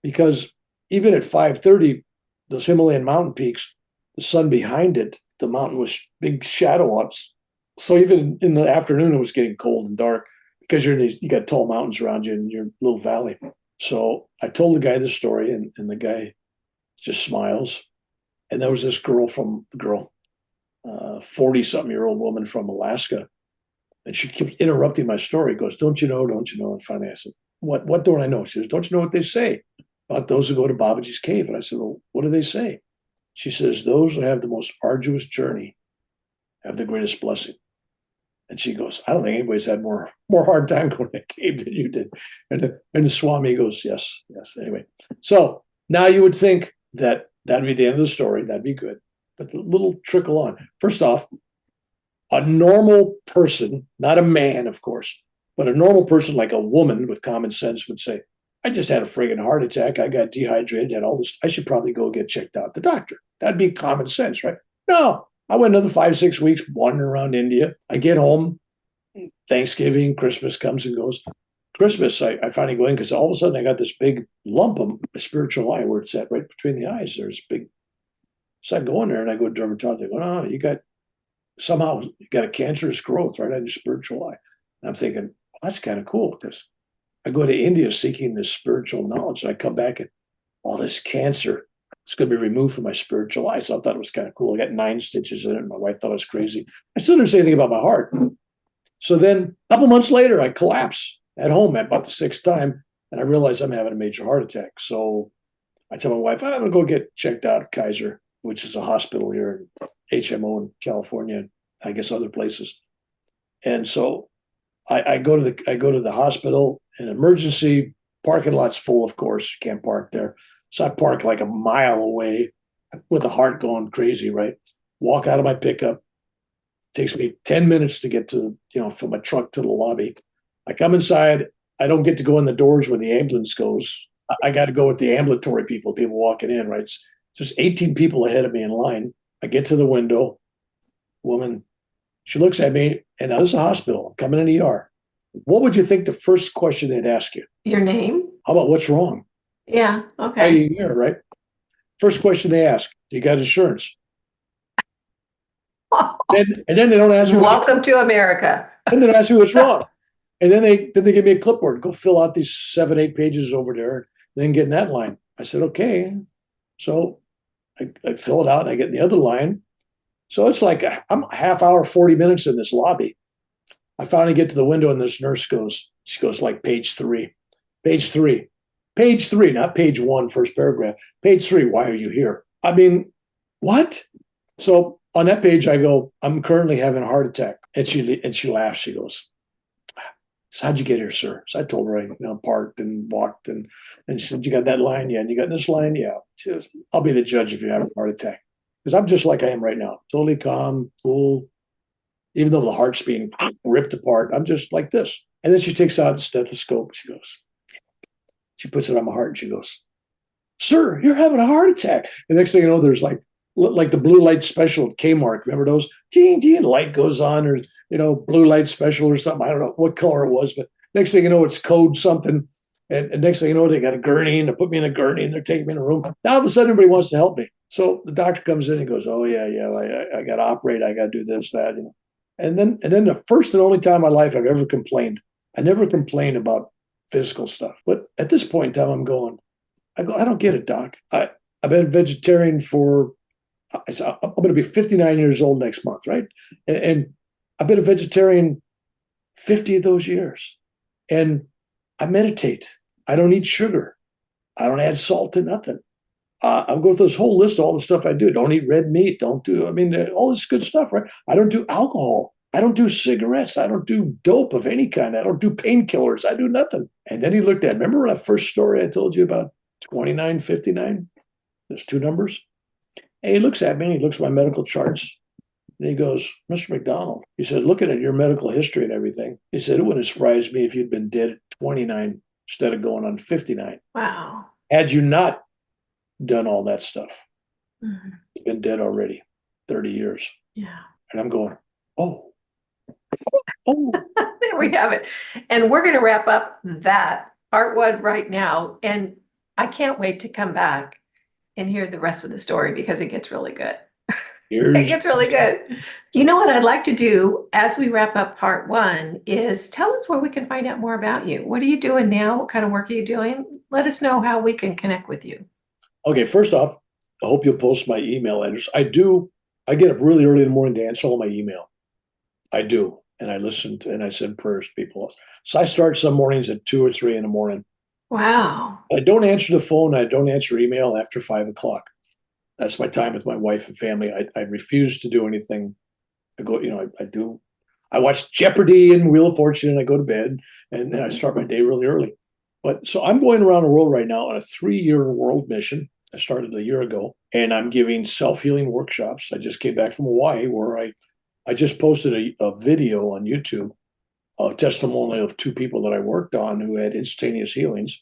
Because even at 5:30, those Himalayan mountain peaks, the sun behind it, the mountain was big shadow ups. So even in the afternoon, it was getting cold and dark because you got tall mountains around you in your little valley. So I told the guy this story, and the guy just smiles. And there was this 40-something-year-old woman from Alaska, and she kept interrupting my story. Goes, "Don't you know? Don't you know?" And finally, I said, "What don't I know?" She says, "Don't you know what they say about those who go to Babaji's cave?" And I said, "Well, what do they say?" She says, "Those who have the most arduous journey have the greatest blessing." And she goes, "I don't think anybody's had more hard time going to cave than you did." And the Swami goes, "Yes, yes." Anyway, so now you would think that that'd be the end of the story. That'd be good. But the little trickle on. First off, a normal person, not a man, of course, but a normal person like a woman with common sense would say, "I just had a friggin' heart attack. I got dehydrated, had all this. I should probably go get checked out at the doctor." That'd be common sense, right? No, I went another 5, 6 weeks wandering around India. I get home, Thanksgiving, Christmas comes and goes. Christmas, I finally go in because all of a sudden I got this big lump of a spiritual eye where it's at, right between the eyes. There's big. So I go in there and I go to dermatologist. I go, "Oh, you got a cancerous growth right on your spiritual eye." And I'm thinking, well, that's kind of cool because I go to India seeking this spiritual knowledge, and I come back and all this cancer is going to be removed from my spiritual eye. So I thought it was kind of cool. I got 9 stitches in it. And my wife thought I was crazy. I still didn't say anything about my heart. So then a couple months later, I collapse at home at about the 6th time, and I realize I'm having a major heart attack. So I tell my wife, "I'm going to go get checked out at Kaiser," which is a hospital here in HMO in California, and I guess other places. And so I go to the hospital, and emergency parking lot's full, of course. You can't park there. So I park like a mile away with the heart going crazy, right? Walk out of my pickup. It takes me 10 minutes to get to, from my truck to the lobby. I come inside. I don't get to go in the doors when the ambulance goes. I got to go with the ambulatory people walking in, right? There's 18 people ahead of me in line. I get to the window. Woman, she looks at me, and now this is a hospital. I'm coming in the ER. What would you think the first question they'd ask you? Your name? How about what's wrong? Yeah. Why are Okay. you here, right? First question they ask, do you got insurance? And then they don't ask me what's wrong. Welcome to America. Then they don't ask me what's wrong. And then they give me a clipboard, go fill out these 7, 8 pages over there, and then get in that line. I said, okay. So I fill it out and I get in the other line. So it's like I'm a half hour, 40 minutes in this lobby. I finally get to the window and this nurse she goes like page 3, not page 1, first paragraph, page 3. Why are you here? I mean, what? So on that page, I go, I'm currently having a heart attack. And she laughs. She goes, so how'd you get here, sir? So I told her I parked and walked, and she said, you got that line? Yeah. And you got this line? Yeah. She says, I'll be the judge if you have a heart attack. Because I'm just like I am right now, totally calm, cool. Even though the heart's being ripped apart, I'm just like this. And then she takes out the stethoscope. She puts it on my heart and she goes, sir, you're having a heart attack. And next thing you know, there's like the blue light special at Kmart. Remember those? Gee, the light goes on, or blue light special or something. I don't know what color it was, but next thing you know, it's code something. And next thing you know, they got a gurney and they put me in a gurney and they're taking me in a room. Now all of a sudden, everybody wants to help me. So the doctor comes in and goes, oh yeah, I got to operate. I got to do this, that, And then the first and only time in my life I've ever complained. I never complained about physical stuff, but at this point in time, I don't get it, doc. I've been vegetarian for, I'm going to be 59 years old next month, right? And I've been a vegetarian 50 of those years. And I meditate. I don't eat sugar. I don't add salt to nothing. I'm going through this whole list of all the stuff I do. Don't eat red meat. Don't do, all this good stuff, right? I don't do alcohol. I don't do cigarettes. I don't do dope of any kind. I don't do painkillers. I do nothing. And then he looked at, remember that first story I told you about 29, 59? There's 2 numbers. And he looks at me and he looks at my medical charts and he goes, Mr. McDonald, he said, looking at your medical history and everything, he said, it wouldn't surprise me if you'd been dead at 29 instead of going on 59. Wow. Had you not done all that stuff, Mm-hmm. you've been dead already 30 years. Yeah. And I'm going, oh. There we have it. And we're going to wrap up that part 1 right now. And I can't wait to come back and hear the rest of the story because it gets really good. It gets really good. You know what I'd like to do as we wrap up part 1 is tell us where we can find out more about you. What are you doing now? What kind of work are you doing? Let us know how we can connect with you. Okay, first off, I hope you'll post my email address. I get up really early in the morning to answer all my email. I do. And I listened and I send prayers to people. So I start some mornings at 2 or 3 in the morning. Wow. I don't answer the phone. I don't answer email after 5 o'clock. That's my time with my wife and family. I refuse to do anything. I watch Jeopardy and Wheel of Fortune and I go to bed and then I start my day really early. But so I'm going around the world right now on a 3-year world mission. I started a year ago and I'm giving self-healing workshops. I just came back from Hawaii where I just posted a video on YouTube, a testimonial of 2 people that I worked on who had instantaneous healings.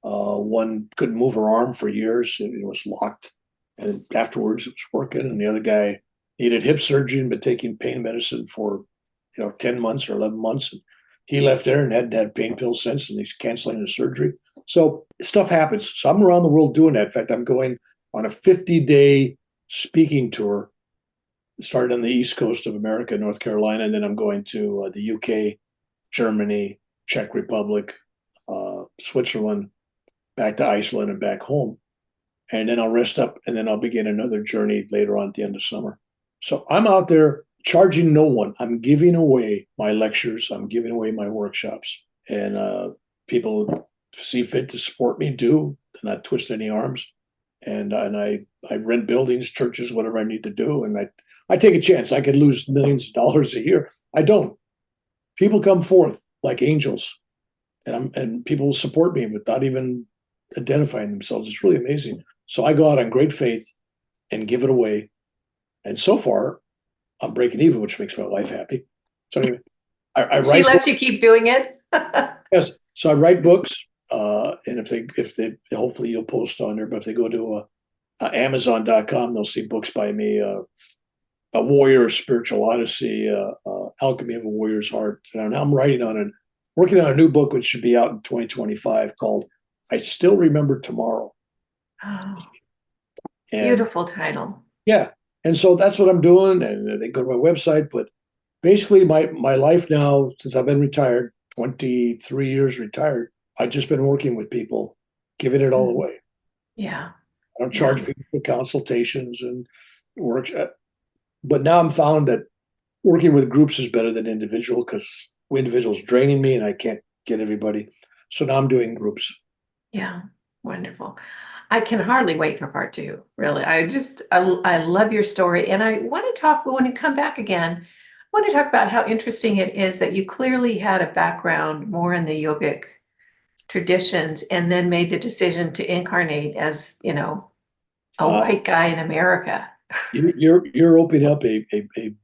One couldn't move her arm for years. It was locked. And afterwards it was working. And the other guy needed hip surgery and been taking pain medicine for, 10 months or 11 months. And he left there and hadn't had pain pills since, and he's canceling the surgery. So stuff happens. So I'm around the world doing that. In fact, I'm going on a 50-day speaking tour. Started on the East Coast of America, North Carolina, and then I'm going to the UK, Germany, Czech Republic, Switzerland, back to Iceland and back home. And then I'll rest up and then I'll begin another journey later on at the end of summer. So I'm out there charging no one. I'm giving away my lectures. I'm giving away my workshops. And people see fit to support me, do, not twist any arms. And I rent buildings, churches, whatever I need to do. And I take a chance. I could lose millions of dollars a year. I don't. People come forth like angels. And people will support me without even identifying themselves. It's really amazing. So I go out on great faith and give it away. And so far, I'm breaking even, which makes my wife happy. So anyway, I write. She lets you keep doing it. Yes. So I write books. And if they, hopefully you'll post on there, but if they go to Amazon.com, they'll see books by me. A Warrior, Spiritual Odyssey, Alchemy of a Warrior's Heart. And I'm writing on working on a new book, which should be out in 2025, called I Still Remember Tomorrow. Oh, And beautiful title. yeah, and so that's what I'm doing. And they go to my website. But basically, my life now, since I've been retired, 23 years retired, I've just been working with people, giving it all Mhm. away. Yeah. I don't Yeah. charge people for consultations and work. But now I'm found that working with groups is better than individual, because individuals draining me and I can't get everybody. So now I'm doing groups. Yeah. Wonderful. I can hardly wait for part two. Really. I love your story. And I want to talk when you come back again. I want to talk about how interesting it is that you clearly had a background more in the yogic traditions and then made the decision to incarnate as, a Uh, white guy in America. you're opening up a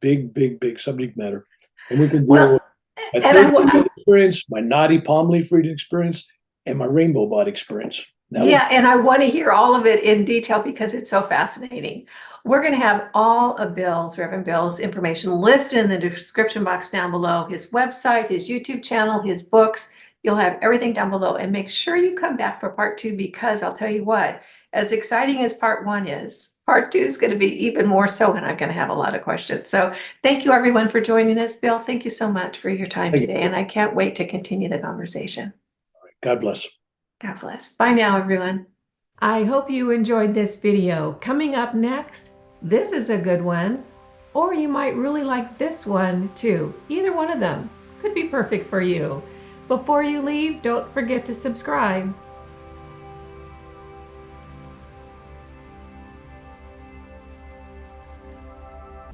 big subject matter, and we can deal Well, with my and third experience, my naughty palm leaf reading experience, and my rainbow bot experience. That would yeah, and I want to hear all of it in detail because it's so fascinating. We're going to have all of Reverend Bill's information listed in the description box down below, his website, his YouTube channel, his books. You'll have everything down below. And make sure you come back for part two, because I'll tell you what, as exciting as part one is, part two is going to be even more so, and I'm going to have a lot of questions. So thank you, everyone, for joining us. Bill, thank you so much for your time today, and I can't wait to continue the conversation. God bless. God bless. Bye now, everyone. I hope you enjoyed this video. Coming up next, this is a good one, or you might really like this one too. Either one of them could be perfect for you. Before you leave, don't forget to subscribe.